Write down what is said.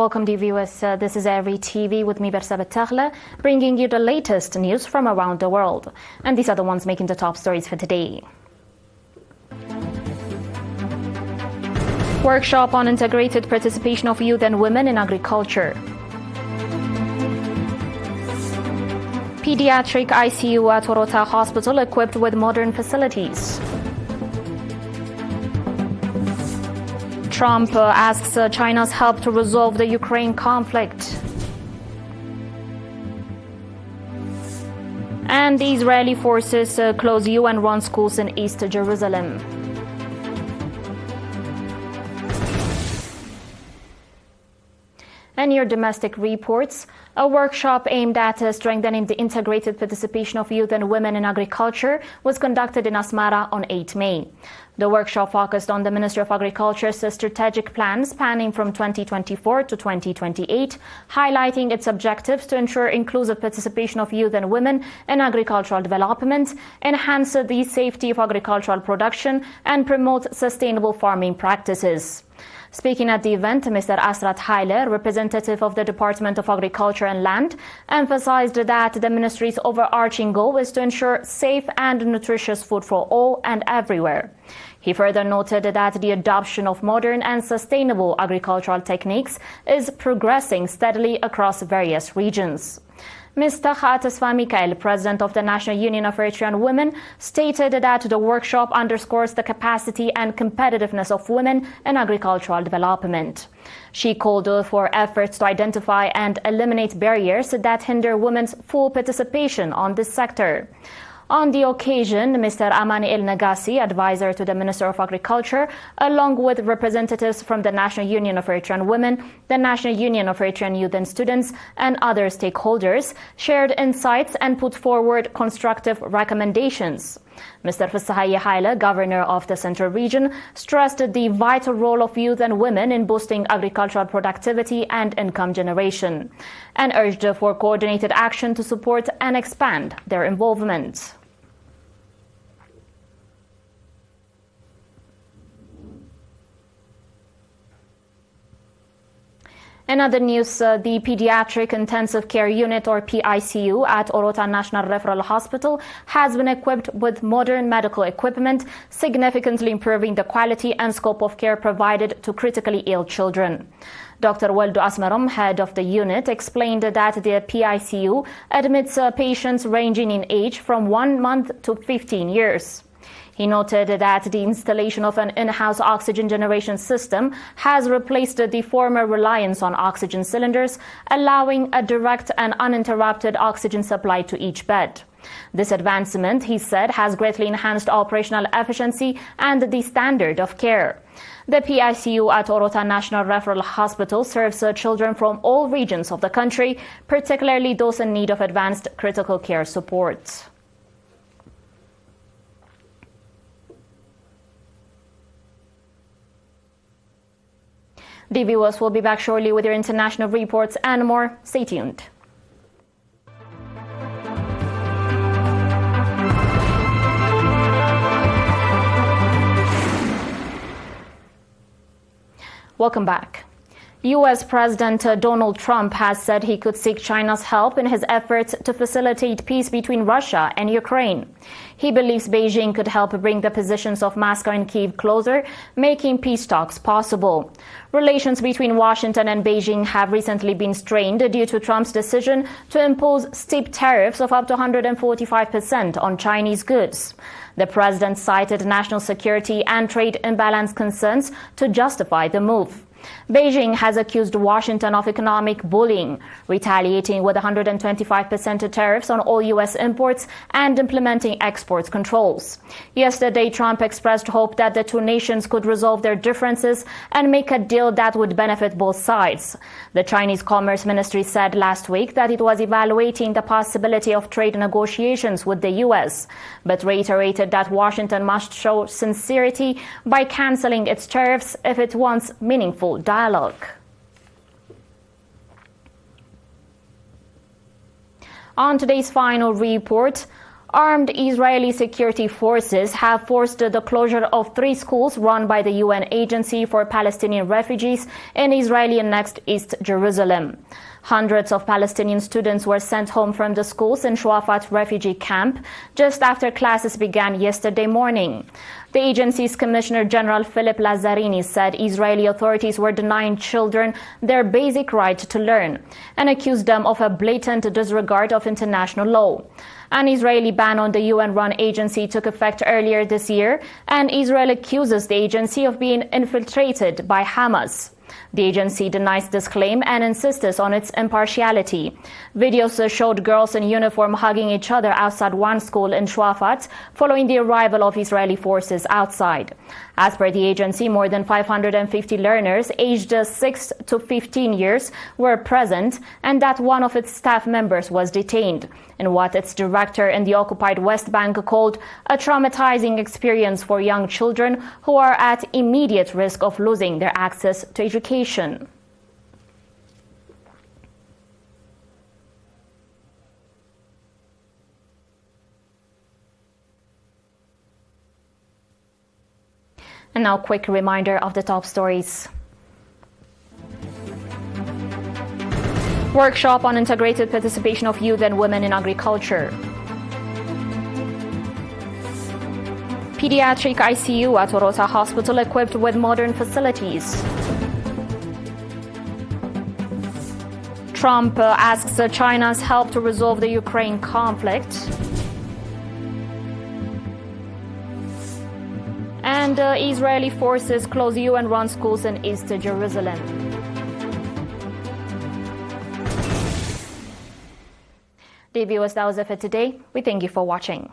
Welcome, dear viewers. This is ERi-TV with me, Bersabet Taghla, bringing you the latest news from around the world. And these are the ones making the top stories for today. Workshop on integrated participation of youth and women in agriculture. Pediatric ICU at Orota Hospital equipped with modern facilities. Trump asks China's help to resolve the Ukraine conflict. And Israeli forces close UN-run schools in East Jerusalem. And your domestic reports. A workshop aimed at strengthening the integrated participation of youth and women in agriculture was conducted in Asmara on 8 May. The workshop focused on the Ministry of Agriculture's strategic plan spanning from 2024 to 2028, highlighting its objectives to ensure inclusive participation of youth and women in agricultural development, enhance the safety of agricultural production, and promote sustainable farming practices. Speaking at the event, Mr. Asrat Haile, representative of the Department of Agriculture and Land, emphasized that the ministry's overarching goal is to ensure safe and nutritious food for all and everywhere. He further noted that the adoption of modern and sustainable agricultural techniques is progressing steadily across various regions. Mr. Khatasfa Mikael, president of the National Union of Eritrean Women, stated that the workshop underscores the capacity and competitiveness of women in agricultural development. She called for efforts to identify and eliminate barriers that hinder women's full participation on this sector. On the occasion, Mr. Amani El Nagasi, advisor to the Minister of Agriculture, along with representatives from the National Union of Eritrean Women, the National Union of Eritrean Youth and Students, and other stakeholders, shared insights and put forward constructive recommendations. Mr. Fasahaye Haile, governor of the Central Region, stressed the vital role of youth and women in boosting agricultural productivity and income generation, and urged for coordinated action to support and expand their involvement. In other news, the Pediatric Intensive Care Unit, or PICU, at Orota National Referral Hospital has been equipped with modern medical equipment, significantly improving the quality and scope of care provided to critically ill children. Dr. Waldo Asmarom, head of the unit, explained that the PICU admits patients ranging in age from 1 month to 15 years. He noted that the installation of an in-house oxygen generation system has replaced the former reliance on oxygen cylinders, allowing a direct and uninterrupted oxygen supply to each bed. This advancement, he said, has greatly enhanced operational efficiency and the standard of care. The PICU at Orota National Referral Hospital serves children from all regions of the country, particularly those in need of advanced critical care support. The viewers will be back shortly with your international reports and more. Stay tuned. Welcome back. U.S. President Donald Trump has said he could seek China's help in his efforts to facilitate peace between Russia and Ukraine. He believes Beijing could help bring the positions of Moscow and Kyiv closer, making peace talks possible. Relations between Washington and Beijing have recently been strained due to Trump's decision to impose steep tariffs of up to 145% on Chinese goods. The president cited national security and trade imbalance concerns to justify the move. Beijing has accused Washington of economic bullying, retaliating with 125% tariffs on all U.S. imports and implementing export controls. Yesterday, Trump expressed hope that the two nations could resolve their differences and make a deal that would benefit both sides. The Chinese Commerce Ministry said last week that it was evaluating the possibility of trade negotiations with the U.S., but reiterated that Washington must show sincerity by canceling its tariffs if it wants meaningful dialogue. On today's final report, Armed Israeli security forces have forced the closure of 3 schools run by the UN Agency for Palestinian Refugees in Israeli-annexed East Jerusalem. Hundreds of Palestinian students were sent home from the schools in Shuafat refugee camp just after classes began yesterday morning. The agency's Commissioner General Philip Lazzarini said Israeli authorities were denying children their basic right to learn and accused them of a blatant disregard of international law. An Israeli ban on the UN-run agency took effect earlier this year, and Israel accuses the agency of being infiltrated by Hamas. The agency denies this claim and insists on its impartiality. Videos showed girls in uniform hugging each other outside one school in Shuafat following the arrival of Israeli forces outside. As per the agency, more than 550 learners aged 6 to 15 years were present, and that one of its staff members was detained in what its director in the occupied West Bank called a traumatizing experience for young children who are at immediate risk of losing their access to education. And now, a quick reminder of the top stories. Workshop on integrated participation of youth and women in agriculture. Pediatric ICU at Orota Hospital equipped with modern facilities. Trump asks China's help to resolve the Ukraine conflict. And Israeli forces close UN-run schools in East Jerusalem. Dear viewers, that was it for today. We thank you for watching.